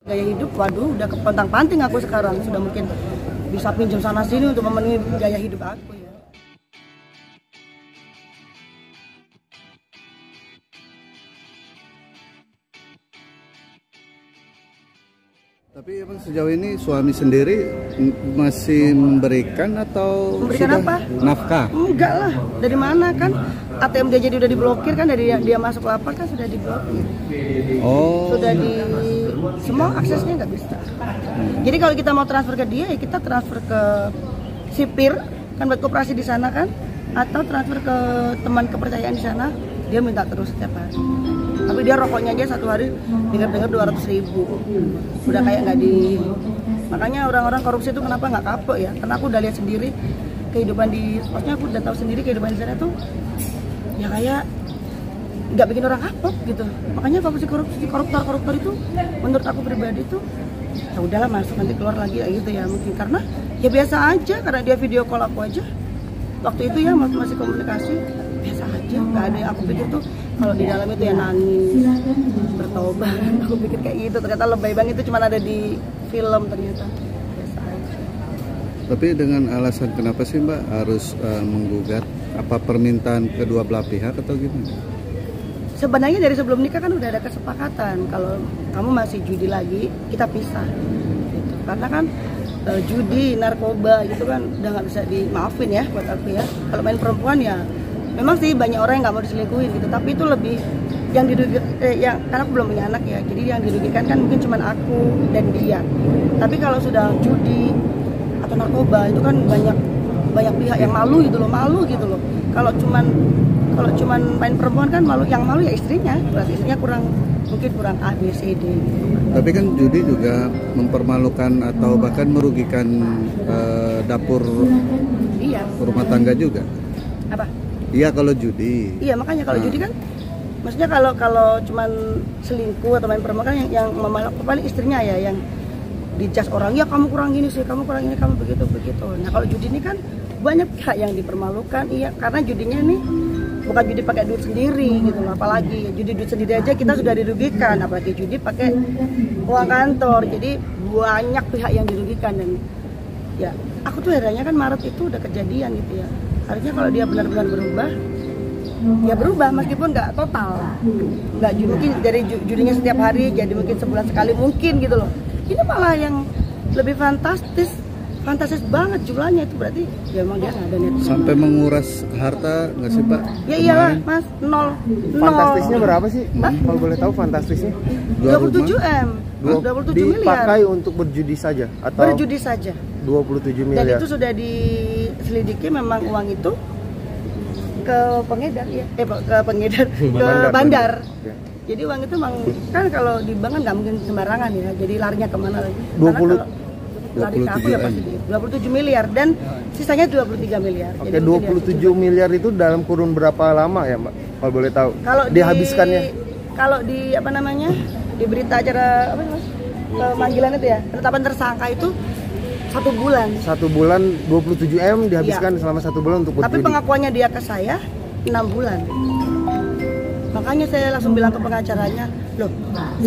Gaya hidup, waduh, udah kepontang-panting aku sekarang. Sudah mungkin bisa pinjam sana sini untuk memenuhi gaya hidup aku ya. Tapi emang sejauh ini suami sendiri masih memberikan atau Memberikan sudah apa? Nafkah? Enggak lah, dari mana kan? ATM dia jadi udah diblokir kan, dari dia masuk lapar kan sudah diblokir. Oh. Sudah semua aksesnya nggak bisa. Jadi kalau kita mau transfer ke dia ya kita transfer ke sipir kan buat koperasi di sana kan, atau transfer ke teman kepercayaan di sana, dia minta terus setiap hari. Tapi dia rokoknya aja satu hari dengar-dengar 200.000. Udah kayak nggak di. Makanya orang-orang korupsi itu kenapa nggak kapok ya? Karena aku udah lihat sendiri kehidupan maksudnya aku udah tahu sendiri kehidupan di sana tuh ya kayak nggak bikin orang kapok gitu. Makanya korupsi koruptor itu menurut aku pribadi tuh ya udahlah, masuk nanti keluar lagi ya gitu ya, mungkin karena ya biasa aja, karena dia video call aku aja waktu itu ya masih komunikasi biasa aja, nggak ada yang aku pikir tuh kalau di dalam itu ya nangis bertobat. Aku pikir kayak gitu, ternyata lebay banget, itu cuma ada di film, ternyata biasa aja. Tapi dengan alasan kenapa sih Mbak harus menggugat? Apa permintaan kedua belah pihak atau gimana? Sebenarnya dari sebelum nikah kan udah ada kesepakatan kalau kamu masih judi lagi kita pisah gitu. Karena kan judi, narkoba gitu kan udah nggak bisa dimaafin ya buat aku ya. Kalau main perempuan ya memang sih banyak orang yang nggak mau diselingkuhin gitu, tapi itu lebih yang dirugikan yang karena aku belum punya anak ya, jadi yang dirugikan kan mungkin cuma aku dan dia. Tapi kalau sudah judi atau narkoba itu kan banyak pihak yang malu gitu loh. Kalau cuman main perempuan kan yang malu ya istrinya, berarti istrinya mungkin kurang A B C D gitu. Tapi kan judi juga mempermalukan atau bahkan merugikan dapur rumah tangga juga. Apa? Iya kalau judi. Iya makanya kalau judi kan, maksudnya kalau cuman selingkuh atau main perempuan kan yang memalak paling istrinya ya, yang dijas orang, ya kamu kurang gini sih, kamu kurang ini, kamu begitu. Nah kalau judi ini kan banyak pihak yang dipermalukan, iya, karena judinya ini bukan judi pakai duit sendiri gitu loh, apalagi judi duit sendiri aja kita sudah dirugikan, apalagi judi pakai uang kantor, jadi banyak pihak yang dirugikan. Dan ya aku tuh herannya kan Maret itu udah kejadian gitu ya, harusnya kalau dia benar-benar berubah ya berubah, meskipun nggak total, nggak mungkin dari judinya setiap hari jadi mungkin sebulan sekali mungkin gitu loh. Ini malah yang lebih fantastis banget jumlahnya, itu berarti ya emang dia nggak ada niat. Sampai menguras harta nggak sih Pak? Ya iyalah Mas, nol. Fantastisnya berapa sih? Kalau boleh tahu fantastisnya? 27 M, 27 miliar. Dipakai untuk berjudi saja atau? Berjudi saja. 27 miliar. Dan itu sudah diselidiki memang uang itu ke pengedar ya, ke bandar. Ya. Jadi uang itu memang kan kalau di bank kan nggak mungkin sembarangan ya, jadi larinya kemana lagi? 27 ya pasti 27 miliar dan sisanya 23 miliar. Oke, 27 miliar itu dalam kurun berapa lama ya Mbak? Kalau boleh tahu. Kalau dihabiskannya? Kalau di apa namanya? Di berita acara apa Mas? Pemanggilan itu ya, penetapan tersangka itu 1 bulan. 1 bulan 27 M dihabiskan selama 1 bulan untuk berjudi. Tapi pengakuannya dia ke saya 6 bulan. Makanya saya langsung bilang ke pengacaranya, loh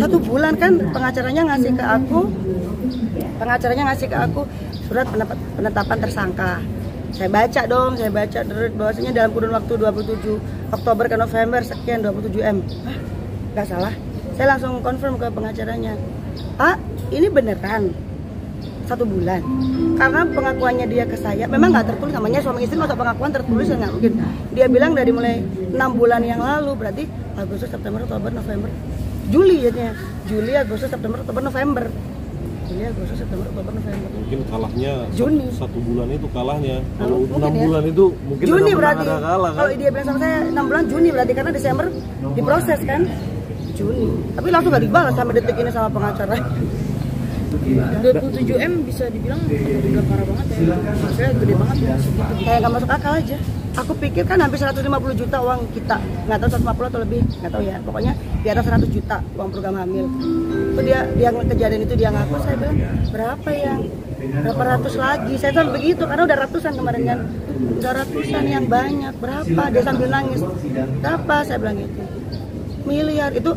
1 bulan kan pengacaranya ngasih ke aku surat penetapan tersangka. Saya baca bahwasanya dalam kurun waktu 27 Oktober ke November sekian 27 M. Hah? Gak salah. Saya langsung konfirm ke pengacaranya, Pak, ini beneran 1 bulan. Karena pengakuannya dia ke saya memang nggak tertulis, namanya suami istri masa pengakuan tertulis nggak mungkin. Dia bilang dari mulai 6 bulan yang lalu, berarti Agustus, September, Oktober, November, Juli jadinya. Juli, Agustus, September, Oktober, November. Juli, Agustus, September, Oktober, November. Mungkin kalahnya Juni. 1 bulan itu kalahnya. Kalau 6 ya. bulan itu mungkin Juni berarti. ada kalah kan. Kalau dia bilang sama saya 6 bulan Juni berarti, karena Desember diproses kan. Juni. Tapi langsung gak dibalas sampai detik ini sama pengacara. 27 M bisa dibilang udah parah banget ya. Maksudnya gede banget ya segitu. Kayak gak masuk akal aja. Aku pikir kan hampir 150 juta uang kita, nggak tahu 150 atau lebih, nggak tahu ya. Pokoknya di atas 100 juta uang program hamil. Itu dia kejadian itu dia ngaku, saya bilang berapa ratus lagi. Saya sampai begitu karena udah ratusan kemarin kan. Udah ratusan yang banyak, berapa? Dia sambil nangis. Berapa? Saya bilang gitu. Miliar itu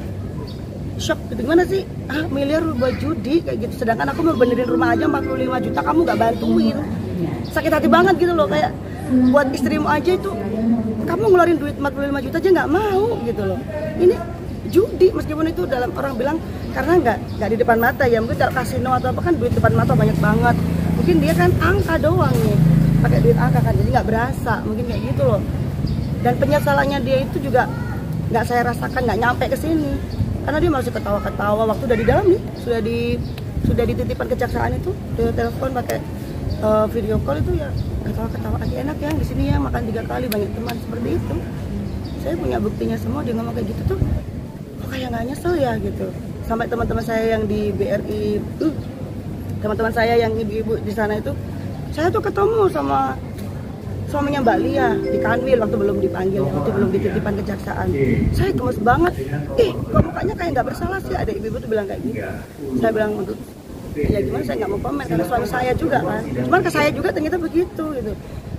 shock gitu, gimana sih miliar buat judi kayak gitu, sedangkan aku mau benerin rumah aja 45 juta kamu nggak bantuin. Sakit hati banget gitu loh, kayak buat istrimu aja itu kamu ngeluarin duit 45 juta aja nggak mau gitu loh. Ini judi, meskipun itu dalam orang bilang karena nggak di depan mata ya, mungkin kalau kasino atau apa kan duit depan mata banyak banget, mungkin dia kan angka doang nih, pakai duit angka kan, jadi nggak berasa, mungkin kayak gitu loh. Dan penyesalannya dia itu juga nggak saya rasakan, nggak nyampe ke sini, karena dia masih ketawa-ketawa waktu udah di dalam nih, sudah dititipkan kejaksaan itu, dia telepon pakai video call itu ya ketawa-ketawa aja, enak ya di sini ya, makan 3 kali, banyak teman, seperti itu. Saya punya buktinya semua, dia ngomong kayak gitu tuh kok kayak nggak nyesel ya gitu. Sampai teman-teman saya yang di BRI, teman-teman saya yang ibu-ibu di sana itu, saya tuh ketemu sama suaminya Mbak Lia di Kanwil waktu belum dipanggil, waktu belum dititipkan kejaksaan. Saya gemes banget, kok mukanya kayak nggak bersalah sih, ada ibu-ibu tuh bilang kayak gitu. Saya bilang, untuk ya gimana, saya nggak mau komen karena suami saya juga kan, cuman ke saya juga ternyata begitu gitu.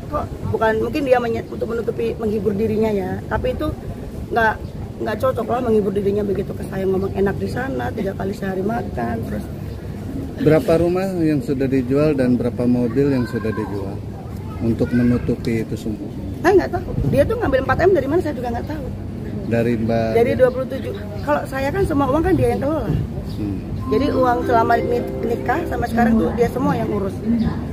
Kok bukan, mungkin dia untuk menutupi, menghibur dirinya ya, tapi itu nggak cocok lah menghibur dirinya begitu ke saya, ngomong enak di sana 3 kali sehari makan. Terus berapa rumah yang sudah dijual dan berapa mobil yang sudah dijual untuk menutupi itu semua? Saya nggak tahu, dia tuh ngambil 4M dari mana saya juga nggak tahu. Dari Mbak? Dari 27. Kalau saya kan semua uang kan dia yang kelola. Jadi uang selama nikah sampai sekarang tuh dia semua yang urus.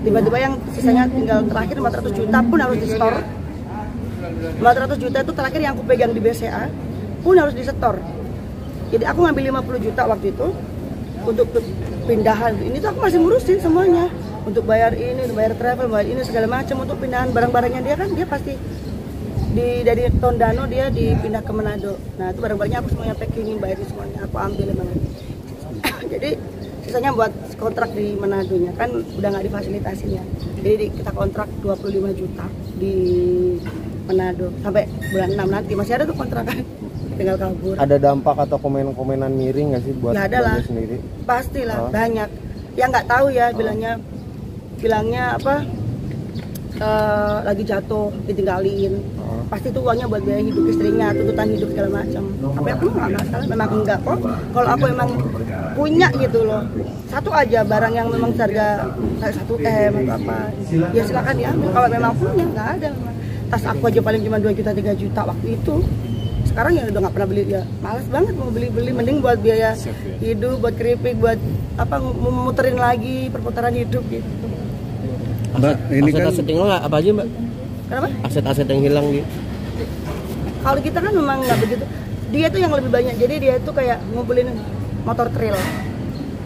Tiba-tiba yang sisanya tinggal terakhir 400 juta pun harus di-store. 400 juta itu terakhir yang aku pegang di BCA pun harus di-store. Jadi aku ngambil 50 juta waktu itu untuk pindahan. Ini tuh aku masih ngurusin semuanya. Untuk bayar ini, untuk bayar travel, bayar ini segala macam, untuk pindahan barang-barangnya dia kan, dia pasti dari Tondano dia dipindah ke Manado. Nah itu barang-barangnya aku semuanya packing, bayarin semuanya, aku ambil memang. Jadi sisanya buat kontrak di Manadonya kan udah nggak difasilitasinya. Jadi kita kontrak 25 juta di Manado sampai bulan 6 nanti masih ada tuh kontrakan, tinggal kabur. Ada dampak atau komen-komenan miring nggak sih buat Mbaknya sendiri? Pastilah banyak. Yang nggak tahu ya bilangnya apa, lagi jatuh ditinggalin, pasti itu uangnya buat biaya hidup istrinya, tuntutan hidup segala macam. Tapi aku nggak masalah, memang enggak kok. Kalau aku emang punya gitu loh, satu aja barang yang memang harga 1M atau apa, ya silakan diambil. Kalau memang punya, nggak ada memang. Tas aku aja paling cuma 2 juta 3 juta waktu itu. Sekarang ya udah nggak pernah beli, ya malas banget mau beli, mending buat biaya hidup, buat keripik, buat apa, muterin lagi perputaran hidup gitu. Mbak, ini kan aset yang hilang apa aja Mbak? Kenapa? Aset-aset yang hilang gitu. Kalau kita kan memang nggak begitu. Dia tuh yang lebih banyak. Jadi dia tuh kayak ngumpulin motor trail.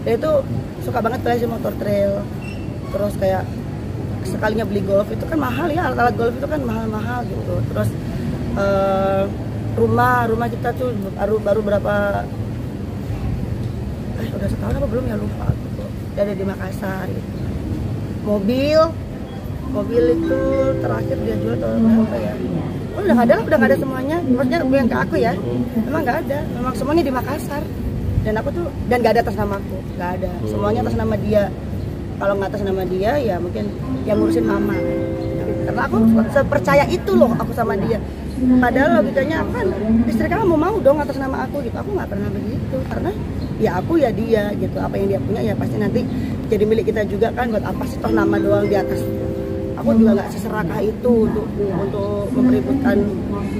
Dia tuh suka banget beli motor trail. Terus kayak sekalinya beli golf itu kan mahal ya, alat-alat golf itu kan mahal-mahal gitu. Terus rumah kita tuh baru berapa? Udah setahun apa belum ya, lupa gitu. Dia ada di Makassar gitu. Mobil itu terakhir dia jual tahun berapa ya? Oh, udah nggak ada lah, udah nggak ada semuanya. Maksudnya yang ke aku ya, memang nggak ada. Memang semuanya di Makassar. Dan aku tuh, dan nggak ada atas nama aku, nggak ada. Semuanya atas nama dia. Kalau nggak atas nama dia, ya mungkin yang ngurusin mama. Karena aku sepercaya itu loh aku sama dia. Padahal logikanya aku kan, istri kamu mau dong atas nama aku gitu. Aku nggak pernah begitu, karena ya aku ya dia gitu. Apa yang dia punya ya pasti nanti jadi milik kita juga kan. Buat apa sih toh nama doang di atas. Aku juga nggak seserakah itu untuk mempeributkan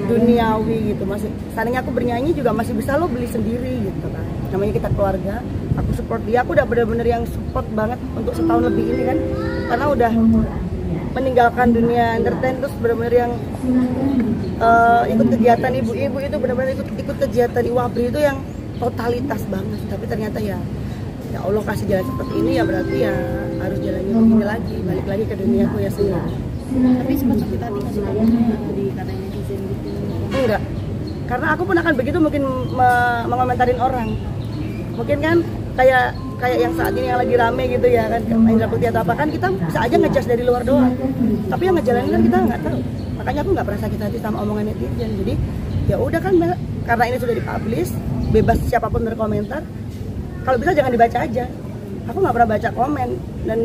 duniawi gitu. Masih seandainya aku bernyanyi juga masih bisa lo beli sendiri gitu kan. Namanya kita keluarga, aku support dia. Aku udah bener-bener yang support banget untuk setahun lebih ini kan, karena udah meninggalkan dunia entertain, terus bener-bener yang ikut kegiatan ibu-ibu itu, bener-bener ikut kegiatan Iwabri itu yang totalitas banget. Tapi ternyata ya Allah kasih jalan seperti ini, ya berarti ya harus jalannya begini lagi, balik lagi ke duniaku ya sendiri. Tapi sempat sakit hati nggak sih dikatain netizen gitu? Enggak, karena aku pun akan begitu mungkin mengomentarin orang. Mungkin kan kayak yang saat ini yang lagi rame gitu ya kan, Indra Putih atau apa kan, kita bisa aja ngejudge dari luar doang. Tapi yang ngejalanin kan kita nggak tahu. Makanya aku nggak pernah sakit hati sama omongan netizen. Jadi ya udah kan, karena ini sudah dipublish, bebas siapapun berkomentar. Kalau bisa jangan dibaca aja. Aku nggak pernah baca komen, dan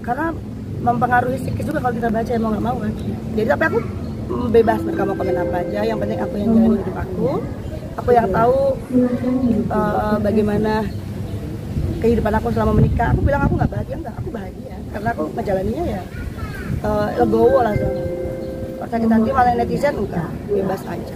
karena mempengaruhi psikis juga kalau kita baca, mau nggak mau kan. Jadi tapi aku bebas, mereka mau komen apa aja, yang penting aku yang jalanin hidup aku, Aku yang tahu bagaimana kehidupan aku selama menikah. Aku bilang aku nggak bahagia, enggak, aku bahagia karena aku menjalaninya ya legowo lah. Kalau sakit hati malah netizen enggak, bebas aja.